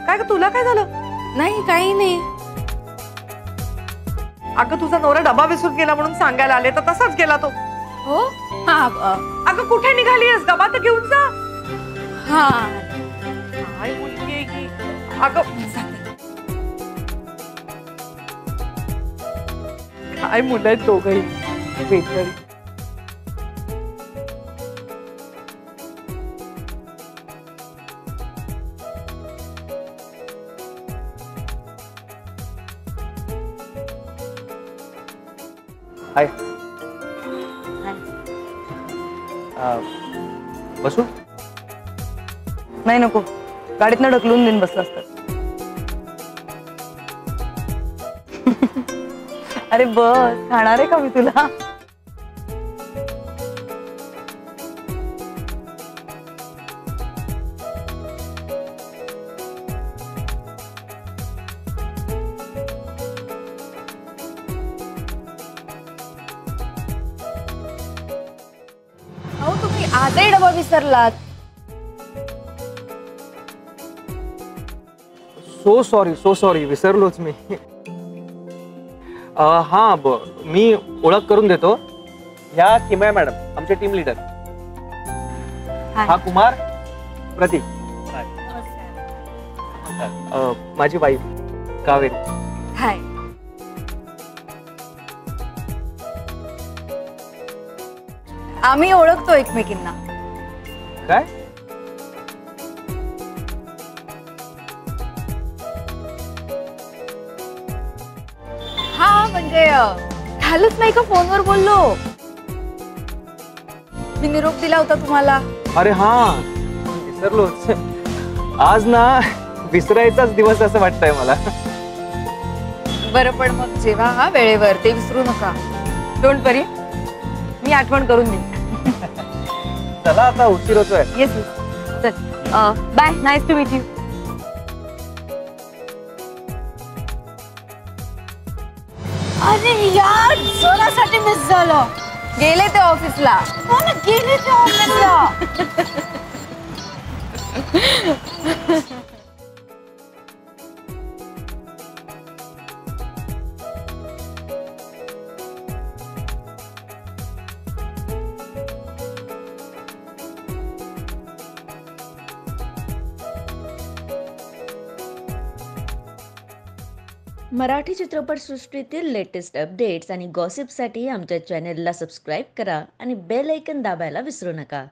काय ग तुला काय झालं? नाही काही नाही. अगं तुझा नवरा डबा विसरून गेला म्हणून सांगायला आले तर तसाच गेला तो. हो हा अगं कुठे निघालीयस? डबा तर घेऊन जा. हा काय मुलगी आहे की. अगं काय मुलं आहेत दोघही वेगळी. हाय. बसू? नाही नको, गाडीतनं ढकलून देऊन बसलं असतं. अरे बस, खाणार आहे का मी तुला? अहो तुम्ही आजही डबा विसरलात. सो सॉरी विसरलोच मी. हा मी ओळख करून देतो. ह्या किमया मॅडम आमचे टीम लीडर. हा कुमार, प्रतीक. माझी वाईफ कावेरी. हाय. आम्ही ओळखतो एकमेकींना. काय? हा म्हणजे कालच नाही का फोनवर बोललो. मी निरोप दिला होता तुम्हाला. अरे हा विसरलोच. आज ना विसरायचाच दिवस असं वाटतंय मला. बरं पण मग जेव्हा हा वेळेवर ते विसरू नका. डोंट वरी, मी आठवण करून देईन. चला आता उशीर होतोय. येस चल, bye. Nice to meet you. अरे यार जोरासाठी मिस झालं. गेले ते ऑफिसला. हो ना, गेले ते ऑफिसला. मराठी चित्रपटसृष्टीतील लेटेस्ट अपडेट्स आणि गॉसिपसाठी आमच्या चॅनेलला सबस्क्राईब करा आणि बेल आयकॉन दाबायला विसरू नका.